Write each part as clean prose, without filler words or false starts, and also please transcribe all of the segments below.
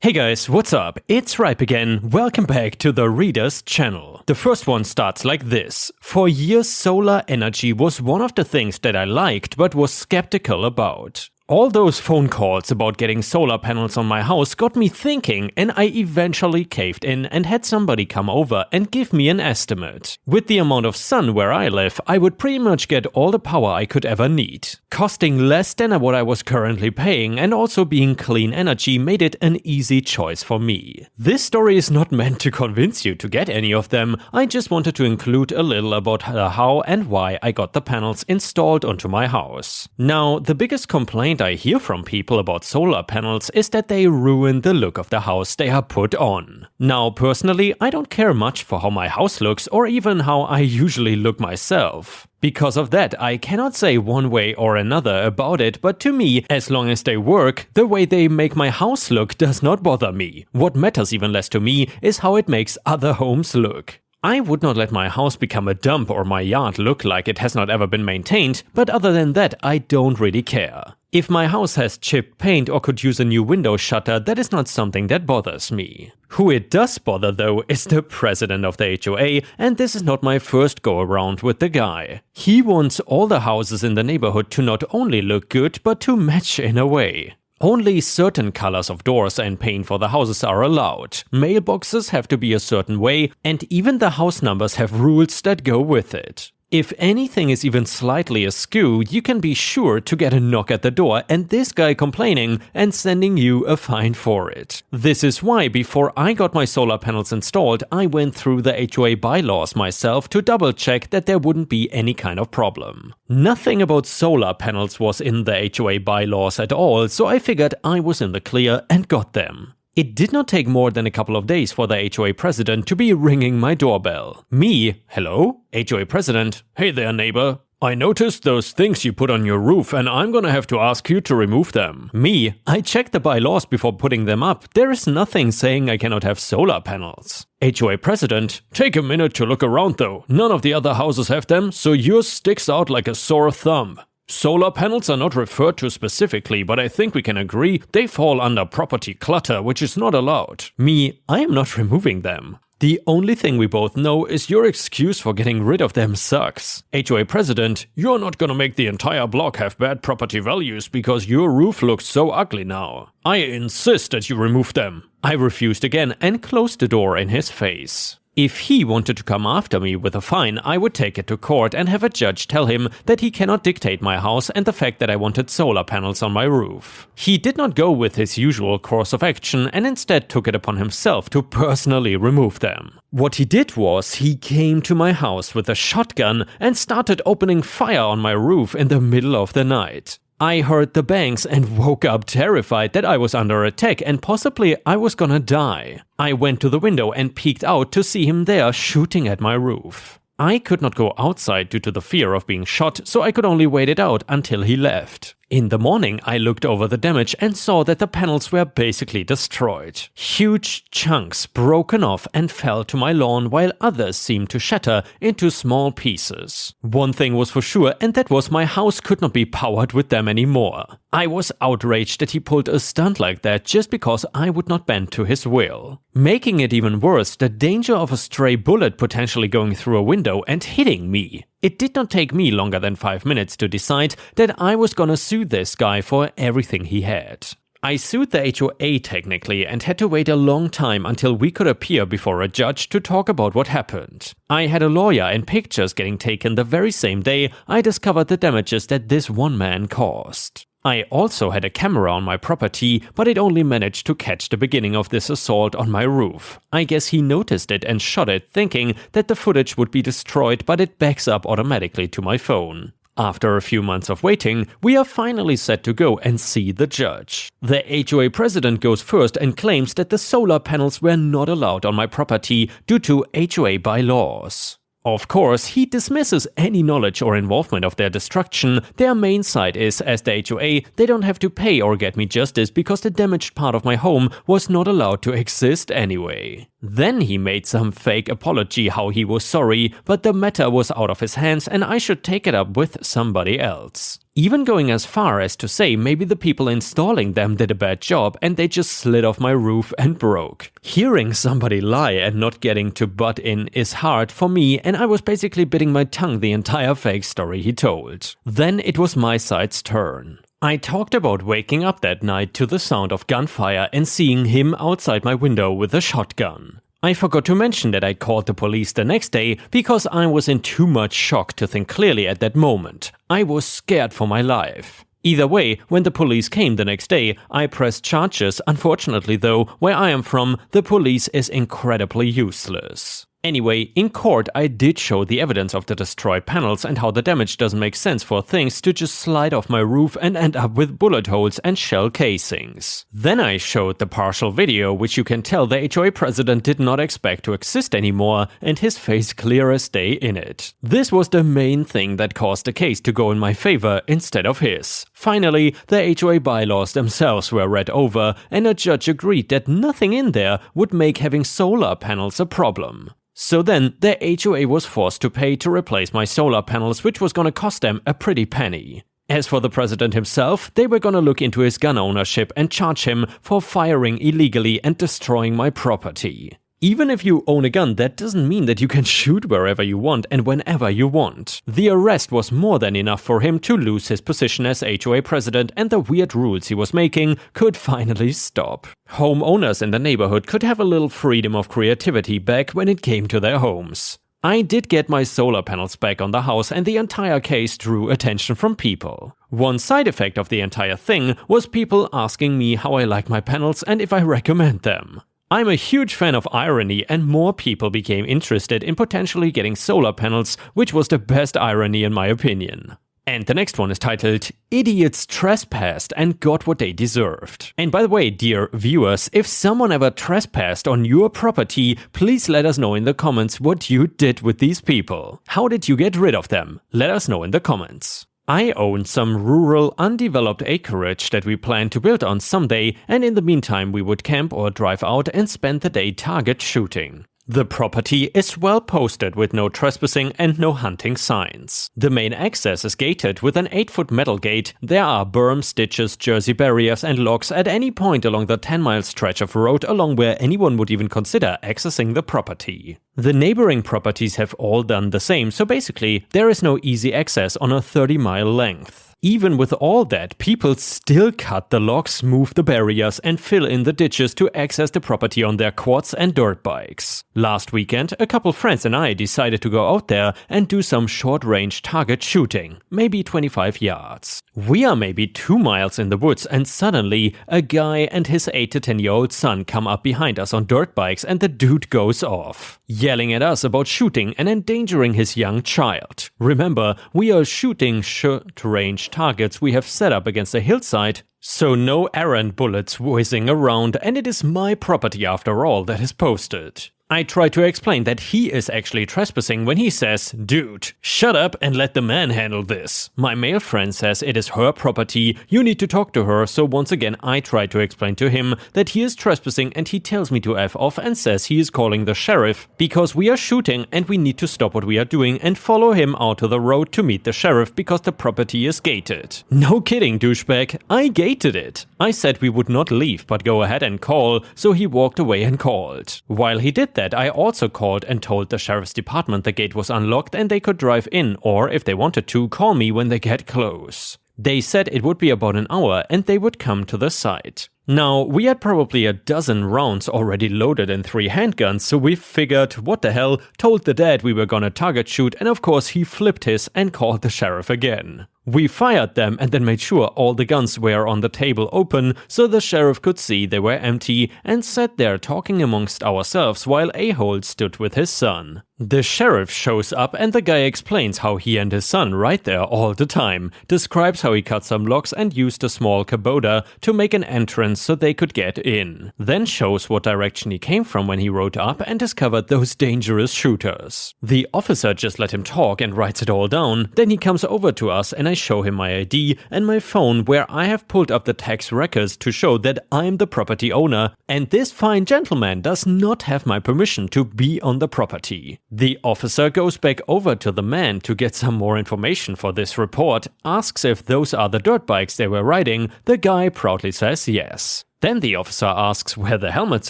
Hey guys, what's up? It's Ripe again. Welcome back to the Reader's channel. The first one starts like this. For years, solar energy was one of the things that I liked but was skeptical about. All those phone calls about getting solar panels on my house got me thinking, and I eventually caved in and had somebody come over and give me an estimate. With the amount of sun where I live, I would pretty much get all the power I could ever need. Costing less than what I was currently paying and also being clean energy made it an easy choice for me. This story is not meant to convince you to get any of them, I just wanted to include a little about how and why I got the panels installed onto my house. Now, the biggest complaint I hear from people about solar panels is that they ruin the look of the house they are put on. Now, personally, I don't care much for how my house looks or even how I usually look myself. Because of that, I cannot say one way or another about it, but to me, as long as they work, the way they make my house look does not bother me. What matters even less to me is how it makes other homes look. I would not let my house become a dump or my yard look like it has not ever been maintained, but other than that, I don't really care. If my house has chipped paint or could use a new window shutter, that is not something that bothers me. Who it does bother though is the president of the HOA, and this is not my first go around with the guy. He wants all the houses in the neighborhood to not only look good, but to match in a way. Only certain colors of doors and paint for the houses are allowed. Mailboxes have to be a certain way, and even the house numbers have rules that go with it. If anything is even slightly askew, you can be sure to get a knock at the door and this guy complaining and sending you a fine for it. This is why before I got my solar panels installed, I went through the HOA bylaws myself to double check that there wouldn't be any kind of problem. Nothing about solar panels was in the HOA bylaws at all, so I figured I was in the clear and got them. It did not take more than a couple of days for the HOA president to be ringing my doorbell. Me, hello? HOA president, hey there neighbor. I noticed those things you put on your roof and I'm gonna have to ask you to remove them. Me, I checked the bylaws before putting them up. There is nothing saying I cannot have solar panels. HOA president, take a minute to look around though. None of the other houses have them, so yours sticks out like a sore thumb. Solar panels are not referred to specifically, but I think we can agree they fall under property clutter, which is not allowed. Me, I am not removing them. The only thing we both know is your excuse for getting rid of them sucks. HOA president, you're not gonna make the entire block have bad property values because your roof looks so ugly now. I insist that you remove them. I refused again and closed the door in his face. If he wanted to come after me with a fine, I would take it to court and have a judge tell him that he cannot dictate my house and the fact that I wanted solar panels on my roof. He did not go with his usual course of action and instead took it upon himself to personally remove them. What he did was, he came to my house with a shotgun and started opening fire on my roof in the middle of the night. I heard the bangs and woke up terrified that I was under attack and possibly I was gonna die. I went to the window and peeked out to see him there shooting at my roof. I could not go outside due to the fear of being shot, so I could only wait it out until he left. In the morning, I looked over the damage and saw that the panels were basically destroyed. Huge chunks broken off and fell to my lawn while others seemed to shatter into small pieces. One thing was for sure, and that was my house could not be powered with them anymore. I was outraged that he pulled a stunt like that just because I would not bend to his will. Making it even worse, the danger of a stray bullet potentially going through a window and hitting me. It did not take me longer than 5 minutes to decide that I was gonna sue this guy for everything he had. I sued the HOA technically and had to wait a long time until we could appear before a judge to talk about what happened. I had a lawyer and pictures getting taken the very same day I discovered the damages that this one man caused. I also had a camera on my property, but it only managed to catch the beginning of this assault on my roof. I guess he noticed it and shot it, thinking that the footage would be destroyed, but it backs up automatically to my phone. After a few months of waiting, we are finally set to go and see the judge. The HOA president goes first and claims that the solar panels were not allowed on my property due to HOA bylaws. Of course, he dismisses any knowledge or involvement of their destruction. Their main side is, as the HOA, they don't have to pay or get me justice because the damaged part of my home was not allowed to exist anyway. Then he made some fake apology how he was sorry, but the matter was out of his hands and I should take it up with somebody else. even going as far as to say maybe the people installing them did a bad job and they just slid off my roof and broke. Hearing somebody lie and not getting to butt in is hard for me, and I was basically biting my tongue the entire fake story he told. Then it was my side's turn. I talked about waking up that night to the sound of gunfire and seeing him outside my window with a shotgun. I forgot to mention that I called the police the next day because I was in too much shock to think clearly at that moment. I was scared for my life. Either way, when the police came the next day, I pressed charges. Unfortunately though, where I am from, the police is incredibly useless. Anyway, in court I did show the evidence of the destroyed panels and how the damage doesn't make sense for things to just slide off my roof and end up with bullet holes and shell casings. Then I showed the partial video, which you can tell the HOA president did not expect to exist anymore, and his face clear as day in it. This was the main thing that caused the case to go in my favor instead of his. Finally, the HOA bylaws themselves were read over, and a judge agreed that nothing in there would make having solar panels a problem. So then, the HOA was forced to pay to replace my solar panels, which was gonna cost them a pretty penny. As for the president himself, they were gonna look into his gun ownership and charge him for firing illegally and destroying my property. Even if you own a gun, that doesn't mean that you can shoot wherever you want and whenever you want. The arrest was more than enough for him to lose his position as HOA president, and the weird rules he was making could finally stop. Homeowners in the neighborhood could have a little freedom of creativity back when it came to their homes. I did get my solar panels back on the house, and the entire case drew attention from people. One side effect of the entire thing was people asking me how I like my panels and if I recommend them. I'm a huge fan of irony, and more people became interested in potentially getting solar panels, which was the best irony in my opinion. And the next one is titled, Idiots Trespassed and Got What They Deserved. And by the way, dear viewers, if someone ever trespassed on your property, please let us know in the comments what you did with these people. How did you get rid of them? Let us know in the comments. I own some rural, undeveloped acreage that we plan to build on someday, and in the meantime we would camp or drive out and spend the day target shooting. The property is well posted with no trespassing and no hunting signs. The main access is gated with an 8-foot metal gate. There are berms, ditches, jersey barriers and locks at any point along the 10-mile stretch of road along where anyone would even consider accessing the property. The neighboring properties have all done the same, so basically there is no easy access on a 30-mile length. Even with all that, people still cut the locks, move the barriers and fill in the ditches to access the property on their quads and dirt bikes. Last weekend, a couple friends and I decided to go out there and do some short-range target shooting, maybe 25 yards. We are maybe 2 miles in the woods and suddenly a guy and his 8 to 10-year-old son come up behind us on dirt bikes, and the dude goes off, yelling at us about shooting and endangering his young child. Remember, we are shooting short-range targets we have set up against a hillside, so no errant bullets whizzing around, and it is my property after all that is posted. I try to explain that he is actually trespassing when he says, "Dude, shut up and let the man handle this." My male friend says it is her property, you need to talk to her, so once again I try to explain to him that he is trespassing, and he tells me to F off and says he is calling the sheriff because we are shooting and we need to stop what we are doing and follow him out to the road to meet the sheriff because the property is gated. No kidding, douchebag, I gated it. I said we would not leave but go ahead and call, so he walked away and called. While he did that, I also called and told the sheriff's department the gate was unlocked and they could drive in, or if they wanted to, call me when they get close. They said it would be about an hour and they would come to the site. Now, we had probably a dozen rounds already loaded in 3 handguns, so we figured, what the hell, told the dad we were gonna target shoot, and of course he flipped his and called the sheriff again. We fired them and then made sure all the guns were on the table open so the sheriff could see they were empty, and sat there talking amongst ourselves while a-hole stood with his son. The sheriff shows up and the guy explains how he and his son right there all the time, describes how he cut some locks and used a small Kubota to make an entrance so they could get in. Then shows what direction he came from when he rode up and discovered those dangerous shooters. The officer just let him talk and writes it all down, then he comes over to us and I show him my ID and my phone where I have pulled up the tax records to show that I'm the property owner, and this fine gentleman does not have my permission to be on the property. The officer goes back over to the man to get some more information for this report, asks if those are the dirt bikes they were riding. The guy proudly says yes. Then the officer asks where the helmets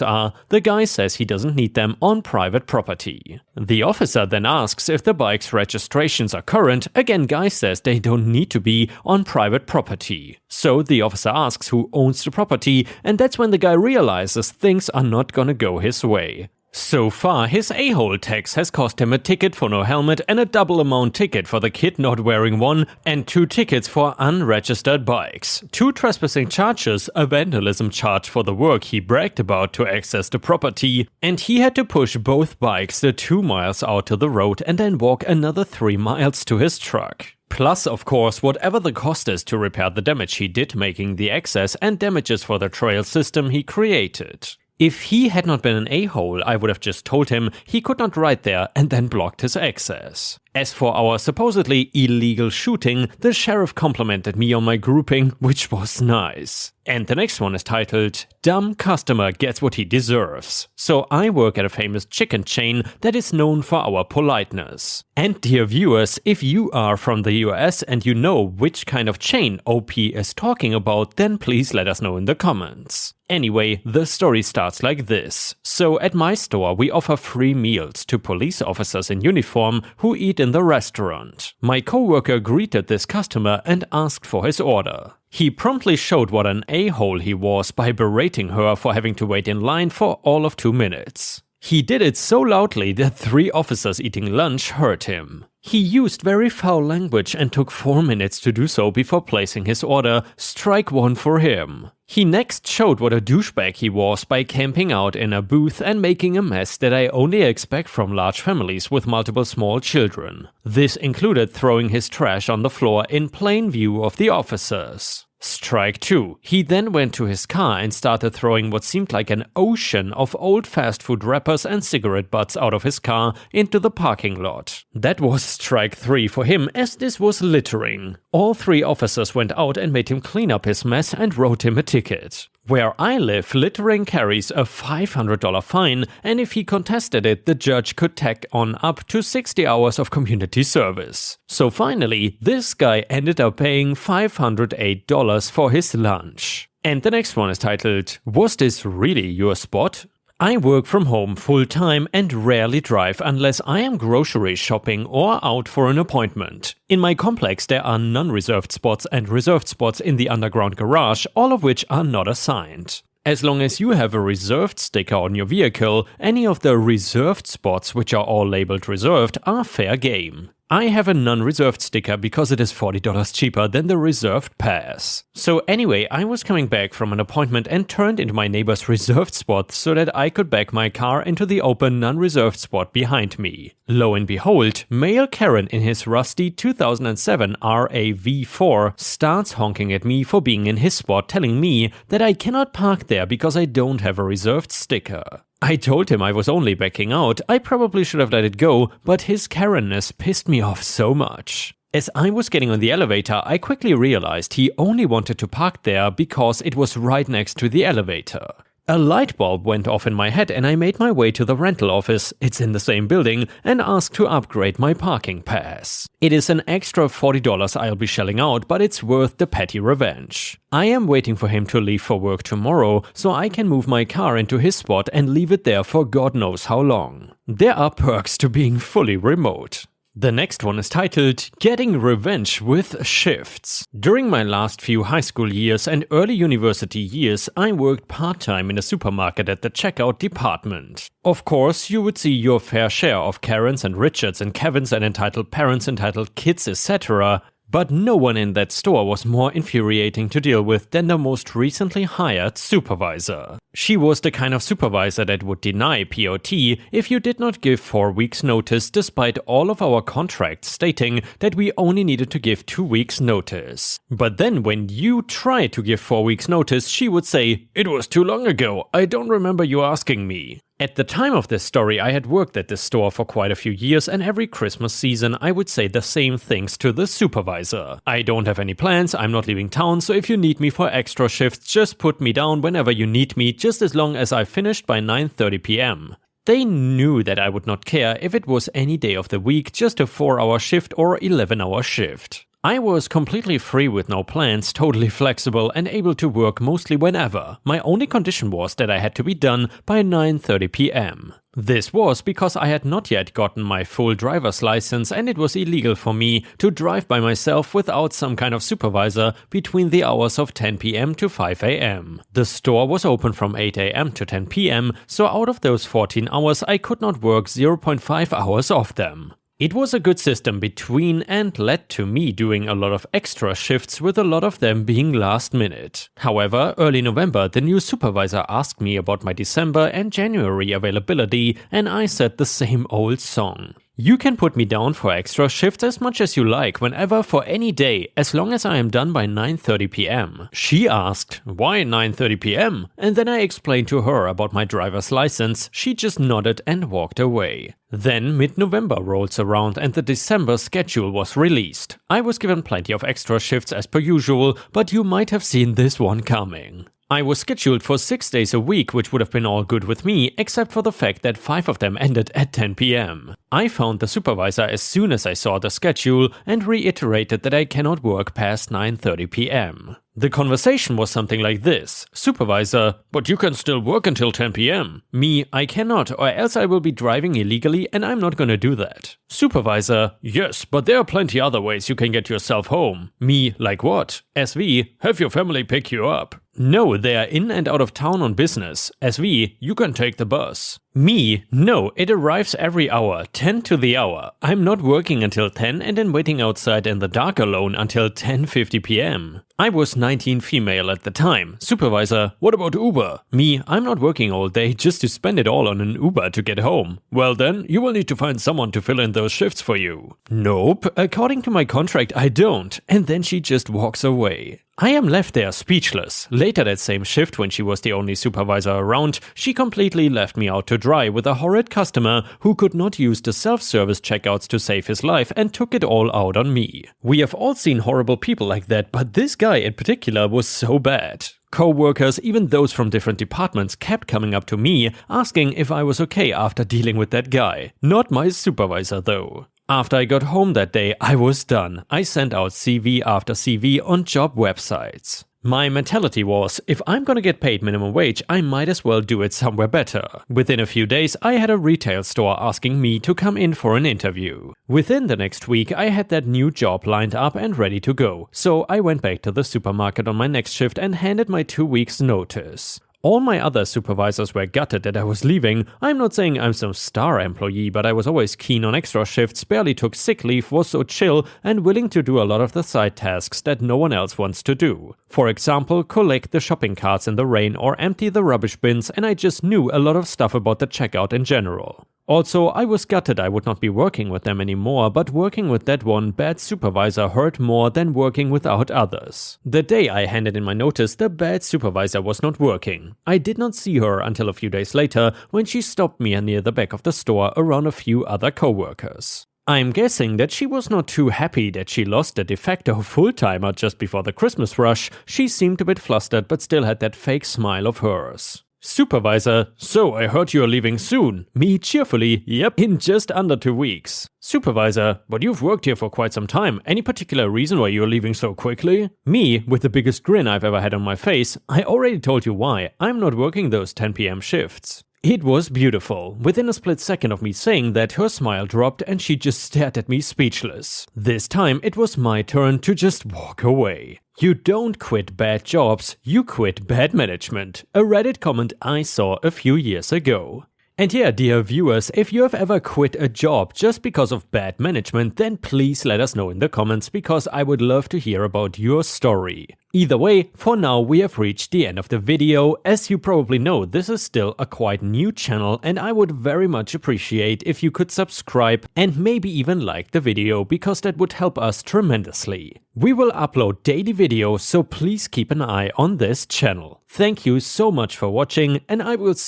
are. The guy says he doesn't need them on private property. The officer then asks if the bike's registrations are current. Again, guy says they don't need to be on private property. So the officer asks who owns the property, and that's when the guy realizes things are not gonna go his way. So far, his a-hole tax has cost him a ticket for no helmet and a double amount ticket for the kid not wearing one, and 2 tickets for unregistered bikes, 2 trespassing charges, a vandalism charge for the work he bragged about to access the property, and he had to push both bikes the 2 miles out to the road and then walk another 3 miles to his truck. Plus, of course, whatever the cost is to repair the damage he did making the access and damages for the trail system he created. If he had not been an a-hole, I would have just told him he could not ride there and then blocked his access. As for our supposedly illegal shooting, the sheriff complimented me on my grouping, which was nice. And the next one is titled, Dumb Customer Gets What He Deserves. So I work at a famous chicken chain that is known for our politeness. And dear viewers, if you are from the US and you know which kind of chain OP is talking about, then please let us know in the comments. Anyway, the story starts like this. So at my store we offer free meals to police officers in uniform who eat in the restaurant. My coworker greeted this customer and asked for his order. He promptly showed what an a-hole he was by berating her for having to wait in line for all of 2 minutes. He did it so loudly that 3 officers eating lunch heard him. He used very foul language and took 4 minutes to do so before placing his order. Strike 1 for him. He next showed what a douchebag he was by camping out in a booth and making a mess that I only expect from large families with multiple small children. This included throwing his trash on the floor in plain view of the officers. Strike 2. He then went to his car and started throwing what seemed like an ocean of old fast food wrappers and cigarette butts out of his car into the parking lot. That was strike 3 for him, as this was littering. All 3 officers went out and made him clean up his mess and wrote him a ticket. Where I live, littering carries a $500 fine, and if he contested it, the judge could tack on up to 60 hours of community service. So finally, this guy ended up paying $508 for his lunch. And the next one is titled, Was this really your spot? I work from home full-time and rarely drive unless I am grocery shopping or out for an appointment. In my complex there are non-reserved spots and reserved spots in the underground garage, all of which are not assigned. As long as you have a reserved sticker on your vehicle, any of the reserved spots, which are all labeled reserved, are fair game. I have a non-reserved sticker because it is $40 cheaper than the reserved pass. So anyway, I was coming back from an appointment and turned into my neighbor's reserved spot so that I could back my car into the open non-reserved spot behind me. Lo and behold, male Karen in his rusty 2007 RAV4 starts honking at me for being in his spot, telling me that I cannot park there because I don't have a reserved sticker. I told him I was only backing out. I probably should have let it go, but his Karen-ness pissed me off so much. As I was getting on the elevator, I quickly realized he only wanted to park there because it was right next to the elevator. A light bulb went off in my head and I made my way to the rental office, it's in the same building, and asked to upgrade my parking pass. It is an extra $40 I'll be shelling out, but it's worth the petty revenge. I am waiting for him to leave for work tomorrow, so I can move my car into his spot and leave it there for God knows how long. There are perks to being fully remote. The next one is titled, Getting Revenge with Shifts. During my last few high school years and early university years, I worked part-time in a supermarket at the checkout department. Of course, you would see your fair share of Karens and Richards and Kevins and entitled parents, entitled kids, etc. But no one in that store was more infuriating to deal with than the most recently hired supervisor. She was the kind of supervisor that would deny POT if you did not give 4 weeks notice, despite all of our contracts stating that we only needed to give 2 weeks notice. But then when you tried to give 4 weeks notice, she would say, "It was too long ago, I don't remember you asking me." At the time of this story, I had worked at this store for quite a few years, and every Christmas season I would say the same things to the supervisor. I don't have any plans, I'm not leaving town, so if you need me for extra shifts, just put me down whenever you need me, just as long as I finished by 9:30 p.m. They knew that I would not care if it was any day of the week, just a 4-hour shift or 11-hour shift. I was completely free with no plans, totally flexible and able to work mostly whenever. My only condition was that I had to be done by 9:30 p.m. This was because I had not yet gotten my full driver's license and it was illegal for me to drive by myself without some kind of supervisor between the hours of 10 p.m. to 5 a.m. The store was open from 8 a.m. to 10 p.m, so out of those 14 hours I could not work 0.5 hours of them. It was a good system between and led to me doing a lot of extra shifts, with a lot of them being last minute. However, early November the new supervisor asked me about my December and January availability and I said the same old song. You can put me down for extra shifts as much as you like whenever for any day, as long as I am done by 9:30 p.m. She asked, why 9:30 p.m? And then I explained to her about my driver's license. She just nodded and walked away. Then mid-November rolls around and the December schedule was released. I was given plenty of extra shifts as per usual, but you might have seen this one coming. I was scheduled for 6 days a week, which would have been all good with me, except for the fact that 5 of them ended at 10 p.m. I found the supervisor as soon as I saw the schedule and reiterated that I cannot work past 9:30 p.m. The conversation was something like this. Supervisor, but you can still work until 10 p.m. Me, I cannot, or else I will be driving illegally and I'm not gonna do that. Supervisor, yes, but there are plenty other ways you can get yourself home. Me, like what? SV, have your family pick you up. No, they are in and out of town on business. SV, you can take the bus. Me, no, it arrives every hour, 10 to the hour. I'm not working until 10 and then waiting outside in the dark alone until 10:50 p.m. I was 19 female at the time. Supervisor, what about Uber? Me, I'm not working all day just to spend it all on an Uber to get home. Well then, you will need to find someone to fill in those shifts for you. Nope, according to my contract I don't. And then she just walks away. I am left there speechless. Later that same shift, when she was the only supervisor around, she completely left me out to dry with a horrid customer who could not use the self-service checkouts to save his life and took it all out on me. We have all seen horrible people like that, but this guy in particular was so bad. Co-workers, even those from different departments, kept coming up to me asking if I was okay after dealing with that guy. Not my supervisor though. After I got home that day, I was done. I sent out CV after CV on job websites. My mentality was, if I'm gonna get paid minimum wage, I might as well do it somewhere better. Within a few days, I had a retail store asking me to come in for an interview. Within the next week, I had that new job lined up and ready to go. So I went back to the supermarket on my next shift and handed my 2 weeks notice. All my other supervisors were gutted that I was leaving. I'm not saying I'm some star employee, but I was always keen on extra shifts, barely took sick leave, was so chill and willing to do a lot of the side tasks that no one else wants to do. For example, collect the shopping carts in the rain or empty the rubbish bins, and I just knew a lot of stuff about the checkout in general. Also, I was gutted I would not be working with them anymore, but working with that one bad supervisor hurt more than working without others. The day I handed in my notice, the bad supervisor was not working. I did not see her until a few days later, when she stopped me near the back of the store around a few other co-workers. I'm guessing that she was not too happy that she lost a de facto full-timer just before the Christmas rush. She seemed a bit flustered but still had that fake smile of hers. Supervisor, so I heard you're leaving soon. Me cheerfully, yep, in just under 2 weeks. Supervisor, but you've worked here for quite some time. Any particular reason why you're leaving so quickly? Me, with the biggest grin I've ever had on my face, I already told you why. I'm not working those 10 p.m. shifts. It was beautiful. Within a split second of me saying that, her smile dropped and she just stared at me speechless. This time it was my turn to just walk away. You don't quit bad jobs, you quit bad management. A Reddit comment I saw a few years ago. And yeah, dear viewers, if you have ever quit a job just because of bad management, then please let us know in the comments, because I would love to hear about your story. Either way, for now we have reached the end of the video. As you probably know, this is still a quite new channel and I would very much appreciate if you could subscribe and maybe even like the video, because that would help us tremendously. We will upload daily videos, so please keep an eye on this channel. Thank you so much for watching and I will see